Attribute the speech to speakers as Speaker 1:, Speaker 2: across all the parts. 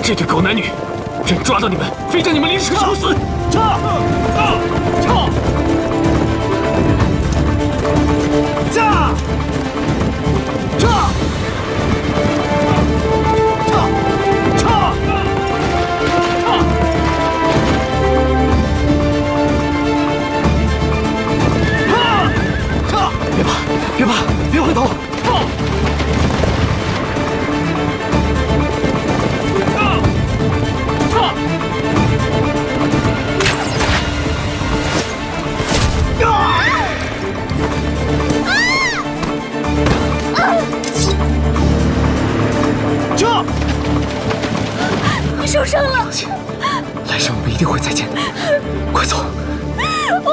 Speaker 1: 这对狗男女，朕抓到你们，非将你们凌迟处死！撤！下！撤！别怕，别回头！撤！
Speaker 2: 你受伤了。
Speaker 1: 放心，来生我们一定会再见的。快走！
Speaker 2: 我不。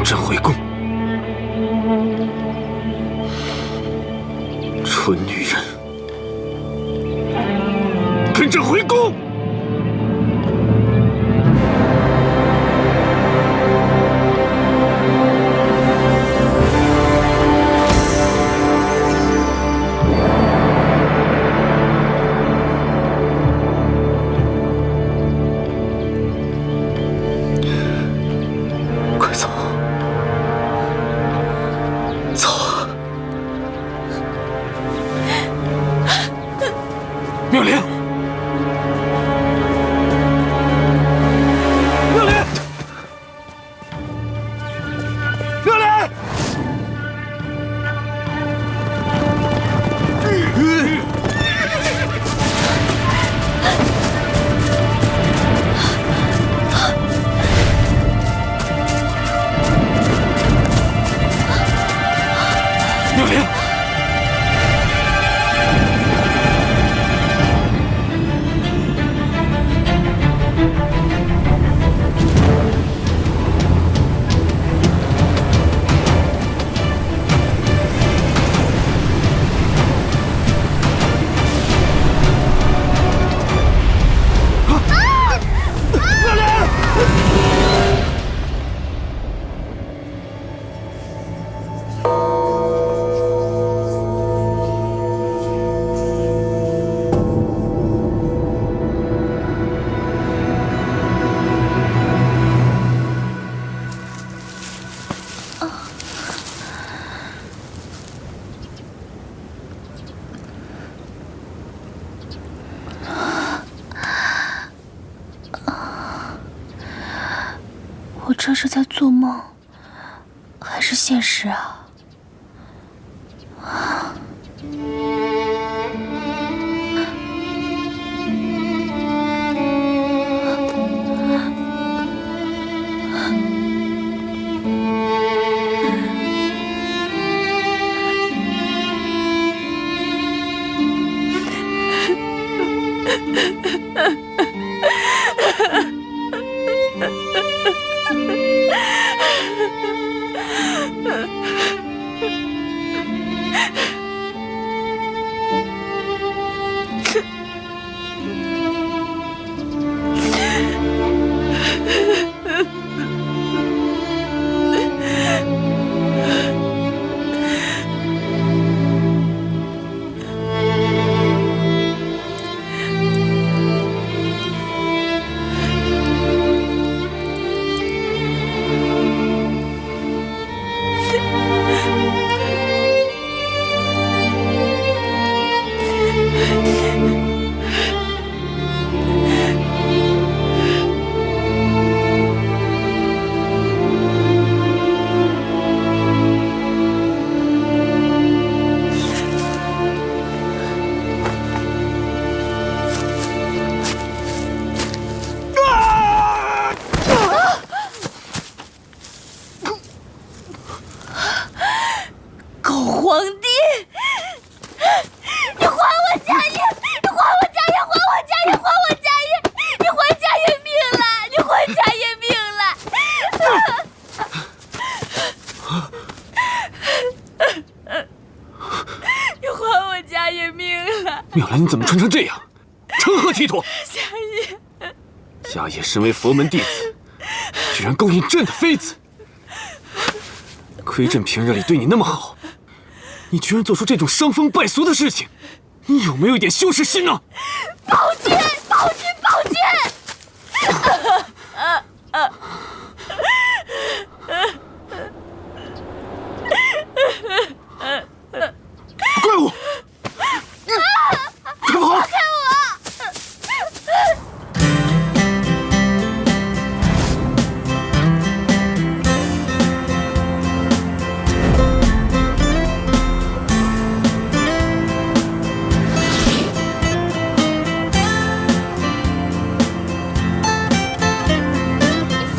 Speaker 1: 朕回宫，蠢女人，跟朕回宫！快走！走啊！妙莲，妙莲，妙莲！妙莲！妙莲！
Speaker 2: 我这是在做梦，还是现实啊？皇帝，你还我家业！你还我家业！还我家业！还我家业！你还家业命来！你还家业命来！你还我家业命来！
Speaker 1: 妙兰，你怎么穿成这样？成何体统？
Speaker 2: 家业，
Speaker 1: 家业身为佛门弟子，居然勾引朕的妃子。亏朕平日里对你那么好，你居然做出这种伤风败俗的事情，你有没有一点羞耻心呢？
Speaker 2: 宝剑，宝剑，宝剑！
Speaker 1: 怪物！快跑！
Speaker 2: 看我！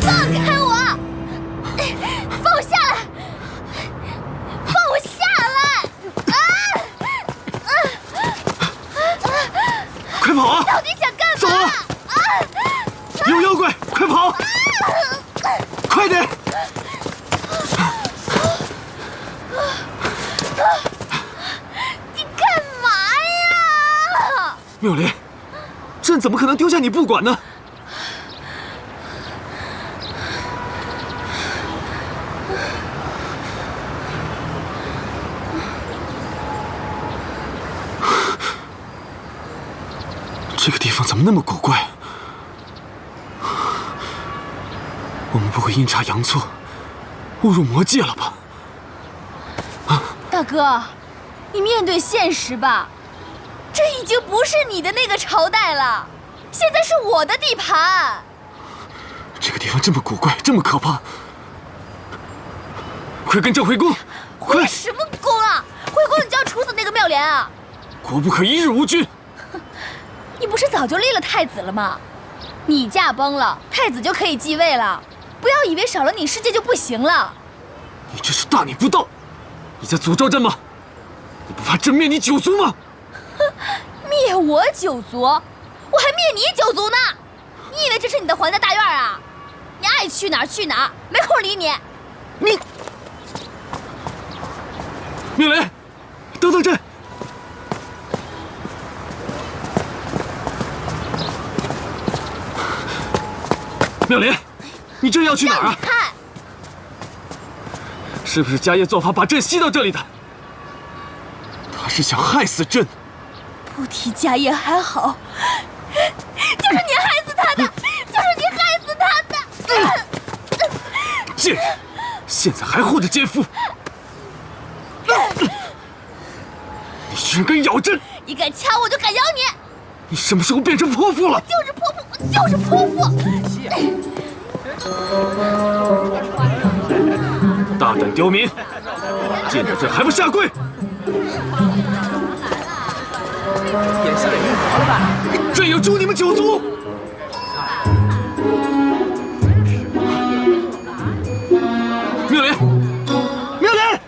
Speaker 2: 放开我！放我下来！放我下来！
Speaker 1: 快跑啊！
Speaker 2: 到底想干嘛？
Speaker 1: 走啊！有妖怪，快跑！快点！
Speaker 2: 你干嘛呀？
Speaker 1: 妙莲，朕怎么可能丢下你不管呢？这个地方怎么那么古怪？我们不会阴差阳错误入魔界了吧？
Speaker 2: 大哥，你面对现实吧，这已经不是你的那个朝代了，现在是我的地盘。
Speaker 1: 这个地方这么古怪，这么可怕，快跟朕回宫！快！
Speaker 2: 什么宫啊？回宫你就要处死那个妙莲啊？
Speaker 1: 国不可一日无君。
Speaker 2: 你不是早就立了太子了吗？你驾崩了，太子就可以继位了。不要以为少了你，世界就不行了。
Speaker 1: 你这是大逆不道！你在诅咒朕吗？你不怕朕灭你九族吗？
Speaker 2: 灭我九族？我还灭你九族呢！你以为这是你的皇家大院啊？你爱去哪儿去哪儿，没空理你。
Speaker 1: 你，妙莲，等等朕！妙莲，你这要去哪儿啊？
Speaker 2: 让你看，
Speaker 1: 是不是家业做法把朕吸到这里的？他是想害死朕。
Speaker 2: 不提家业还好，就是你害死他的，就是你害死他的。
Speaker 1: 贱人，现在还护着奸夫！你居然敢咬朕！
Speaker 2: 你敢掐我就敢咬你！
Speaker 1: 你什么时候变成泼妇了？
Speaker 2: 就是泼妇，就是泼妇！
Speaker 1: 大胆刁民，见着朕还不下跪！
Speaker 3: 演戏演晕佛了吧？
Speaker 1: 朕要诛你们九族！妙莲，妙莲！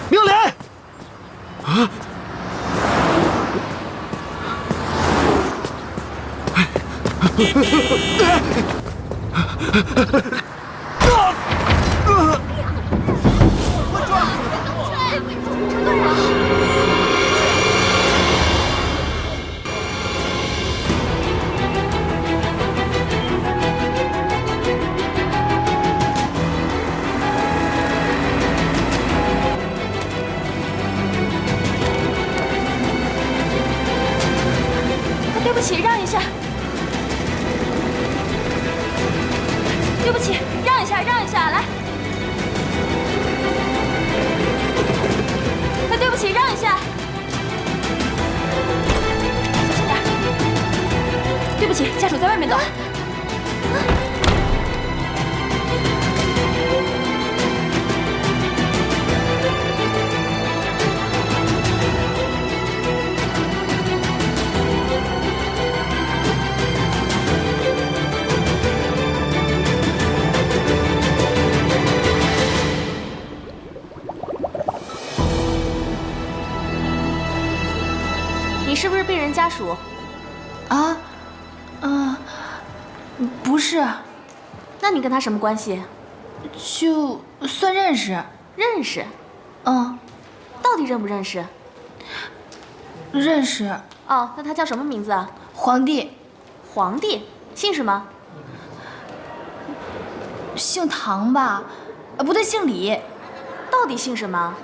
Speaker 1: 妙莲！啊！
Speaker 2: 对不起，让一下。对不起，让一下，让一下，来。对不起，让一下。小心点。对不起，家属在外面等。你是不是病人家属？
Speaker 4: 啊，不是，
Speaker 2: 那你跟他什么关系？
Speaker 4: 就算认识。
Speaker 2: 认识？
Speaker 4: 嗯，
Speaker 2: 到底认不认识？
Speaker 4: 认识。
Speaker 2: 哦，那他叫什么名字啊？
Speaker 4: 皇帝。
Speaker 2: 皇帝，姓什么？
Speaker 4: 姓唐吧？不对，姓李。
Speaker 2: 到底姓什么？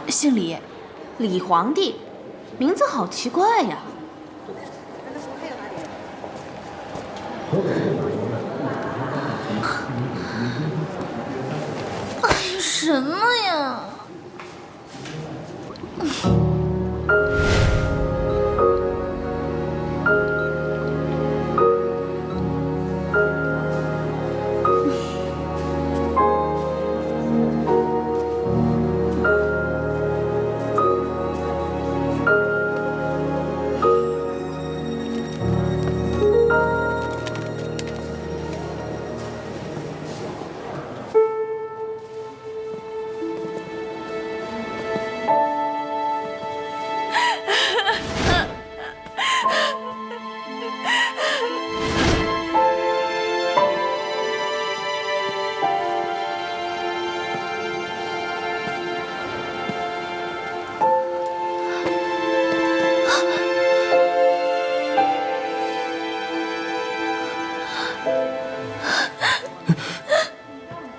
Speaker 4: 姓李。
Speaker 2: 李皇帝，名字好奇怪呀。什么呀？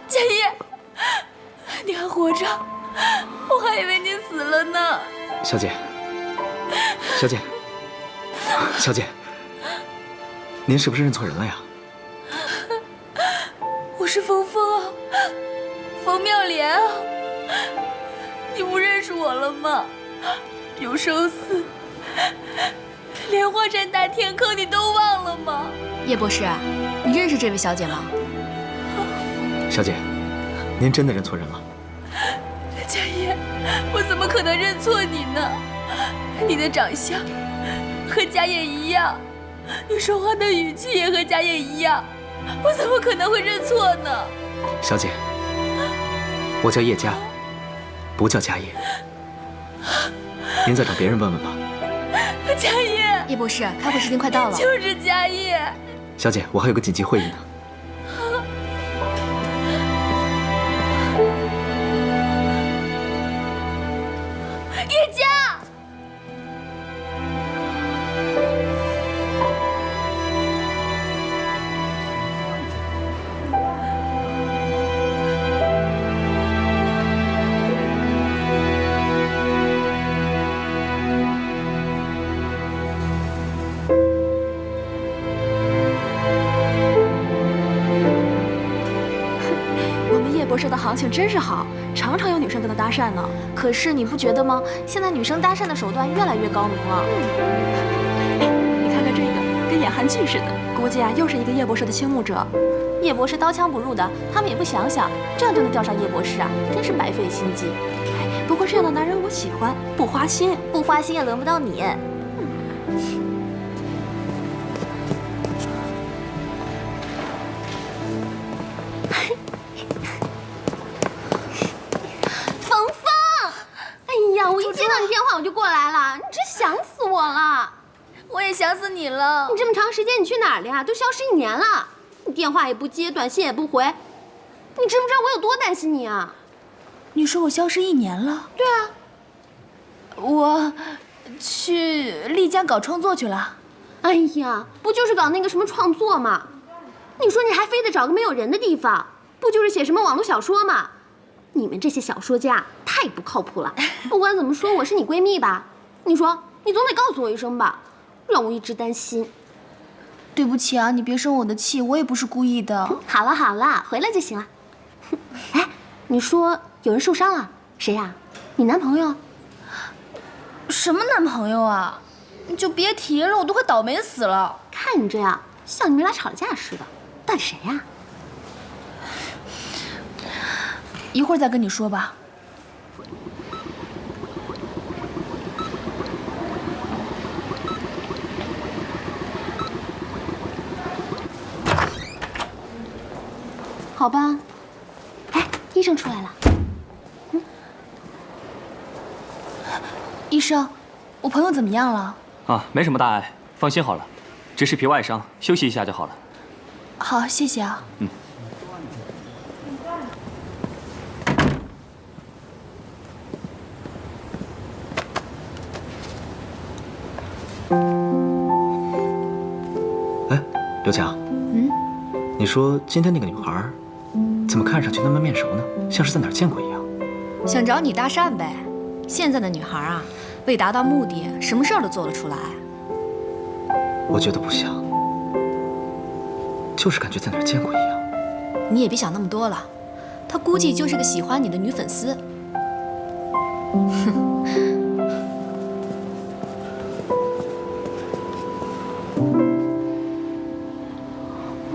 Speaker 4: 佳叶，你还活着，我还以为你死了呢。
Speaker 1: 小姐，小姐，小姐，您是不是认错人了呀？
Speaker 4: 我是冯峰啊，冯妙莲啊，你不认识我了吗？永寿寺、莲花站大天坑，你都忘了吗？
Speaker 5: 叶博士，你认识这位小姐吗？
Speaker 1: 小姐，您真的认错人了。
Speaker 4: 佳叶，我怎么可能认错你呢？你的长相和佳叶一样，你说话的语气也和佳叶一样，我怎么可能会认错呢？
Speaker 1: 小姐，我叫叶佳，不叫佳叶。您再找别人问问吧。
Speaker 4: 佳叶，
Speaker 5: 叶博士，开会时间快到了。
Speaker 4: 就是佳叶。
Speaker 1: 小姐，我还有个紧急会议呢。
Speaker 2: 叶佳，
Speaker 5: 我们叶博士的行情真是好，常常有女生跟他搭讪呢。
Speaker 2: 可是你不觉得吗？现在女生搭讪的手段越来越高明了。
Speaker 5: 你看看这个，跟演韩剧似的，估计啊又是一个叶博士的倾慕者。
Speaker 2: 叶博士刀枪不入的，他们也不想想，这样就能钓上叶博士啊，真是白费心机。
Speaker 5: 不过这样的男人我喜欢，不花心，
Speaker 2: 不花心也轮不到你。
Speaker 6: 冯峰，哎呀，我一接到你电话我就过来了，你真想死我了。
Speaker 2: 我也想死你了。
Speaker 6: 你这么长时间你去哪儿了呀？都消失1年了，你电话也不接，短信也不回，你知不知道我有多担心你啊？
Speaker 4: 你说我消失1年了？
Speaker 6: 对啊，
Speaker 4: 我去丽江搞创作去了。
Speaker 6: 哎呀，不就是搞那个什么创作吗？你说你还非得找个没有人的地方，不就是写什么网络小说吗？你们这些小说家太不靠谱了。不管怎么说，我是你闺蜜吧？你说你总得告诉我一声吧，让我一直担心。
Speaker 4: 对不起啊，你别生我的气，我也不是故意的。
Speaker 6: 好了好了，回来就行了。哎，你说有人受伤了，谁呀？你男朋友？
Speaker 4: 什么男朋友啊？你就别提了，我都快倒霉死了。
Speaker 6: 看你这样，像你们俩吵架似的。到底谁呀？
Speaker 4: 一会儿再跟你说吧。
Speaker 6: 好吧。哎，医生出来了。
Speaker 4: 医生，我朋友怎么样了？
Speaker 3: 啊，没什么大碍，放心好了，只是皮外伤，休息一下就好了。
Speaker 4: 好，谢谢啊。
Speaker 7: 哎，刘强，你说今天那个女孩，怎么看上去那么面熟呢？像是在哪儿见过一样。
Speaker 2: 想找你搭讪呗。现在的女孩啊，为达到目的，什么事儿都做得出来。
Speaker 7: 我觉得不像，就是感觉在哪儿见过一样。
Speaker 2: 你也别想那么多了，她估计就是个喜欢你的女粉丝。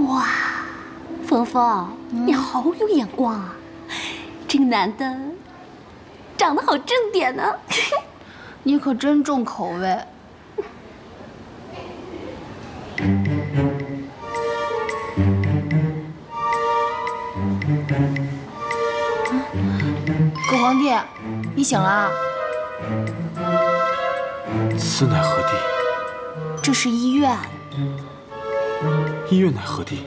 Speaker 6: 哇，峰峰，你好有眼光啊！这个男的长得好正点呢。
Speaker 4: 你可真重口味。狗皇帝，你醒了啊？
Speaker 1: 此乃何地？
Speaker 4: 这是医院。
Speaker 1: 医院乃何地？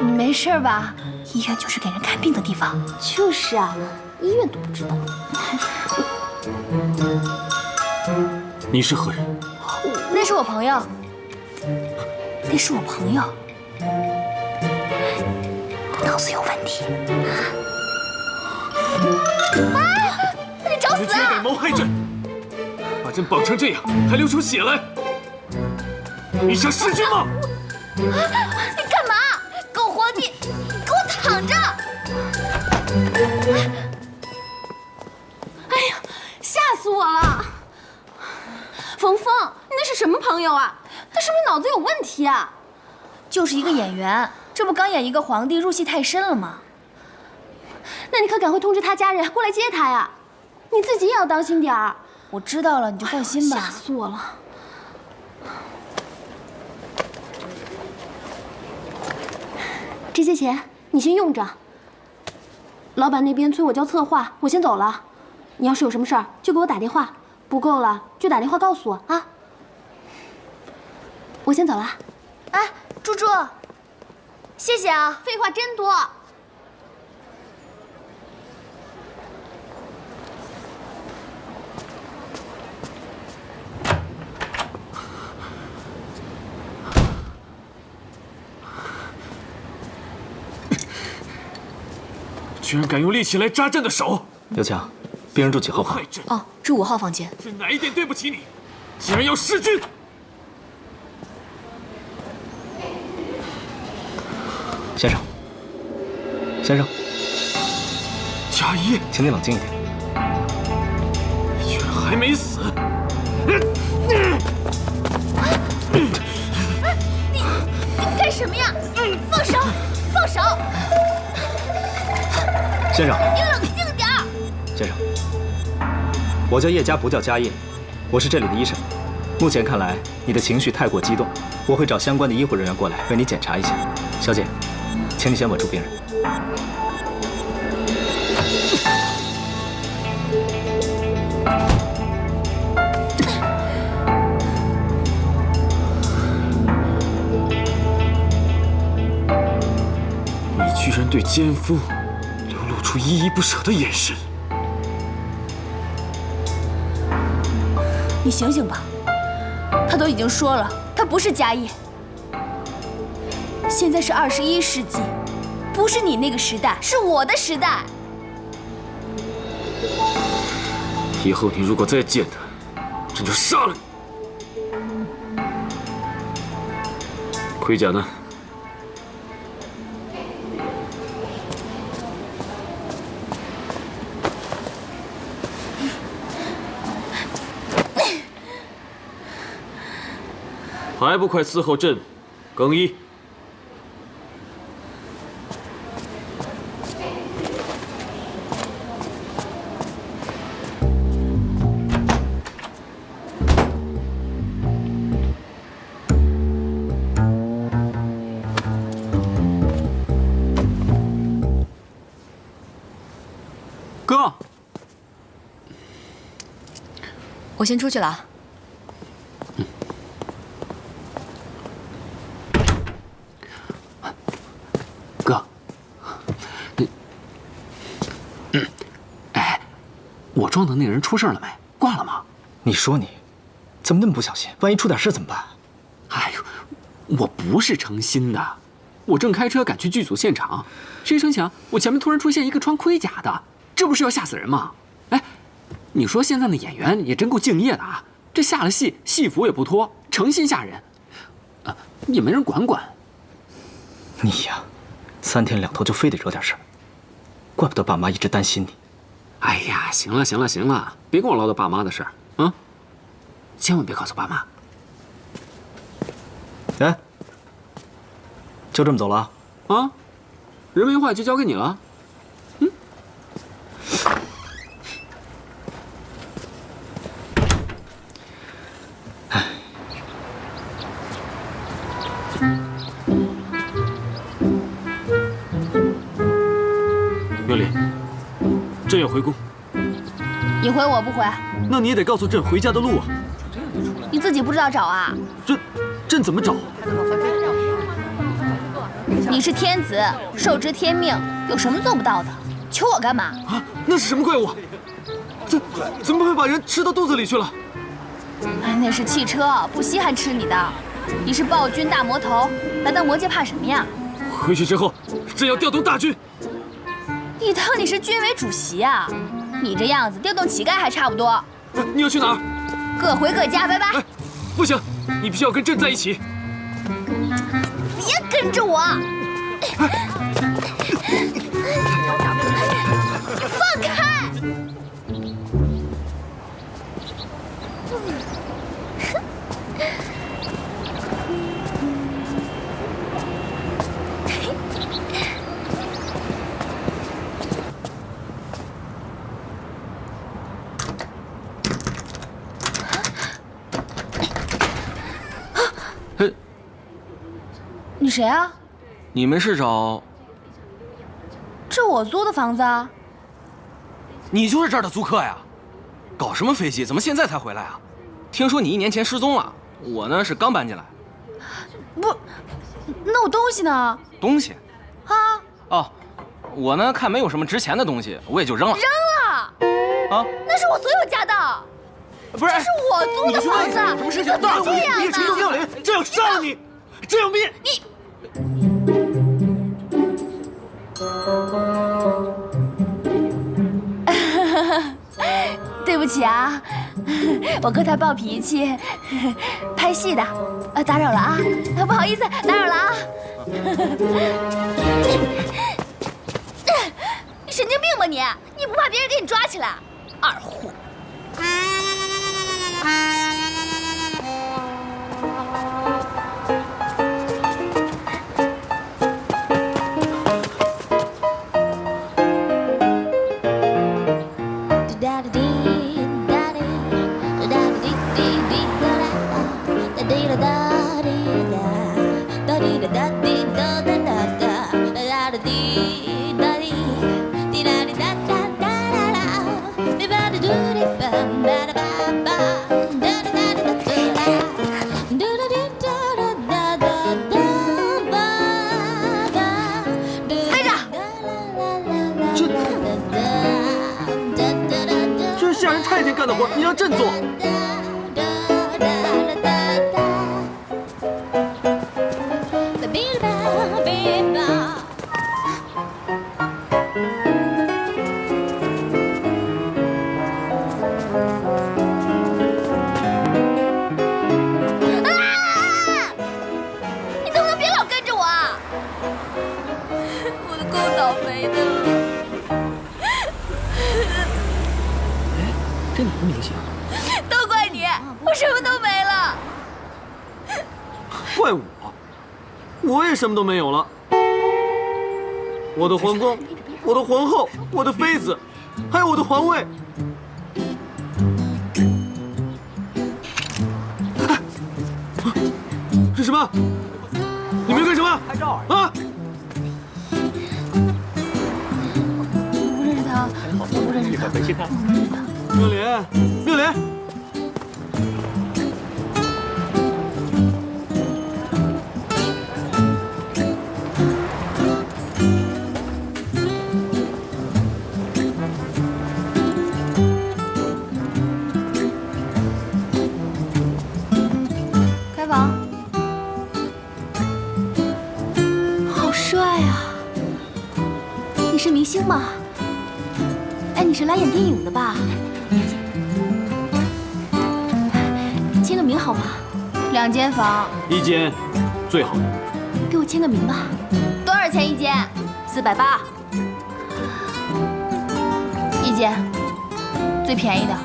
Speaker 4: 你没事吧？医院就是给人看病的地方。
Speaker 6: 就是啊，医院都不知道。
Speaker 1: 你是何人？
Speaker 4: 那是我朋友。那是我朋友。脑子有问题。
Speaker 2: 你找死
Speaker 1: 你居然敢谋害朕！把朕绑成这样，还流出血来！你想弑君吗？
Speaker 2: 你干嘛？狗皇帝，你给我躺着！
Speaker 6: 哎呀，吓死我了！峰峰，你那是什么朋友啊？他是不是脑子有问题啊？
Speaker 4: 就是一个演员，这不刚演一个皇帝，入戏太深了吗？
Speaker 6: 那你可赶快通知他家人过来接他呀！你自己也要当心点儿。
Speaker 4: 我知道了，你就放心吧。
Speaker 6: 吓死我了！这些钱你先用着。老板那边催我交策划，我先走了。你要是有什么事儿，就给我打电话，不够了就打电话告诉我啊。我先走了。
Speaker 4: 哎，猪猪，谢谢啊。
Speaker 6: 废话真多。
Speaker 1: 居然敢用利器来扎朕的手！
Speaker 7: 刘强，病人住几号房？
Speaker 1: 害朕！
Speaker 2: 哦，住5号房间。
Speaker 1: 是哪一点对不起你？竟然要弑君！
Speaker 7: 先生，先生，
Speaker 1: 佳怡，
Speaker 7: 请你冷静一点。
Speaker 1: 你居然还没死！
Speaker 2: 你干什么呀？放手！放手！
Speaker 7: 先生，
Speaker 2: 你冷静点儿！
Speaker 7: 先生，我叫叶佳，不叫佳印，我是这里的医生。目前看来，你的情绪太过激动，我会找相关的医护人员过来为你检查一下。小姐，请你先稳住病人。
Speaker 1: 你居然对奸夫流露出依依不舍的眼神！
Speaker 4: 你醒醒吧，他都已经说了，他不是佳印。现在是21世纪，不是你那个时代，是我的时代。
Speaker 1: 以后你如果再见他，朕就杀了你。盔甲呢？还不快伺候朕更衣！
Speaker 3: 哥，
Speaker 4: 我先出去了啊。
Speaker 8: 哥，哎，我撞的那个人出事了没？挂了吗？
Speaker 7: 你说你，怎么那么不小心？万一出点事怎么办？
Speaker 8: 哎呦，我不是诚心的，我正开车赶去剧组现场，谁成想我前面突然出现一个穿盔甲的，这不是要吓死人吗？哎，你说现在的演员也真够敬业的啊，这下了戏戏服也不脱，诚心吓人，也没人管管。
Speaker 7: 你呀，3天2头就非得惹点事儿，怪不得爸妈一直担心你。
Speaker 8: 哎呀，行了行了行了，别跟我唠叨爸妈的事儿啊，千万别告诉爸妈。
Speaker 7: 哎，就这么走了？
Speaker 8: 啊，人没坏就交给你了。
Speaker 1: 妙丽，朕要回宫，
Speaker 2: 你回我不回？
Speaker 1: 那你也得告诉朕回家的路啊！
Speaker 2: 你自己不知道找啊？
Speaker 1: 朕怎么找？
Speaker 2: 你是天子，受之天命，有什么做不到的？求我干嘛？
Speaker 1: 啊，那是什么怪物？怎么会把人吃到肚子里去了？
Speaker 2: 哎，那是汽车，不稀罕吃你的。你是暴君大魔头，来到魔界怕什么呀？
Speaker 1: 回去之后，朕要调动大军。
Speaker 2: 你当你是军委主席啊？你这样子调动乞丐还差不多。
Speaker 1: 你要去哪儿？
Speaker 2: 各回各家，拜拜。
Speaker 1: 哎，不行，你必须要跟朕在一起。
Speaker 2: 别跟着我！你放开！你谁啊？
Speaker 9: 你们是找？
Speaker 2: 这我租的房子啊。
Speaker 9: 你就是这儿的租客呀？搞什么飞机？怎么现在才回来啊？听说你1年前失踪了，我呢是刚搬进来。
Speaker 2: 不，那我东西呢？
Speaker 9: 东西？
Speaker 2: 啊？
Speaker 9: 哦，我呢看没有什么值钱的东西，我也就扔了。
Speaker 2: 扔了？
Speaker 9: 啊？
Speaker 2: 那是我所有家的。
Speaker 9: 不是，
Speaker 2: 这是我租的房子，
Speaker 9: 什么事情？
Speaker 2: 你怎么这样呢？
Speaker 1: 你也冲动妙龄，朕要杀了你！朕要灭
Speaker 2: 你！对不起啊，我哥他暴脾气，拍戏的，打扰了啊，不好意思，打扰了啊。你神经病吧你？你不怕别人给你抓起来？二货！
Speaker 1: 这是下人太监干的活，你让朕做。
Speaker 7: 这哪么明显？
Speaker 2: 都怪你，我什么都没了。
Speaker 1: 怪我，我也什么都没有了。我的皇宫，我的皇后，我的妃子，还有我的皇位。是什么？你们要干什么？拍照啊！
Speaker 2: 我不认识他，我不认识他。
Speaker 1: 妙莲，妙莲，
Speaker 2: 是明星吗？哎，你是来演电影的吧？签个名好吗？2间房
Speaker 1: ，1间，最好的。
Speaker 2: 给我签个名吧。多少钱1间？480。1间，最便宜的。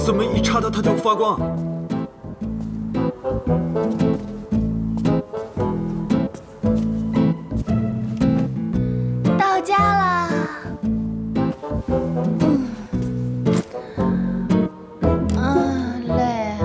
Speaker 1: 怎么一插它就发光？
Speaker 2: 到家啦。累啊。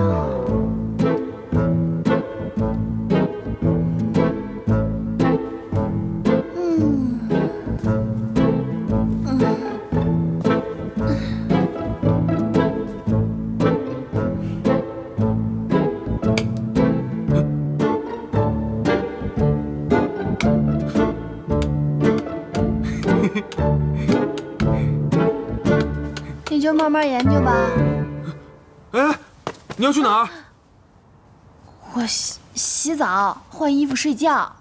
Speaker 2: 你就慢慢研究吧。
Speaker 1: 哎，你要去哪儿？
Speaker 2: 我洗澡，换衣服，睡觉。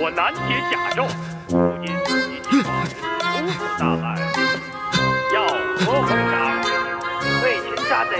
Speaker 10: 我难解甲胄，如今一起寡人无处大害，要何鸿章？为擒杀贼。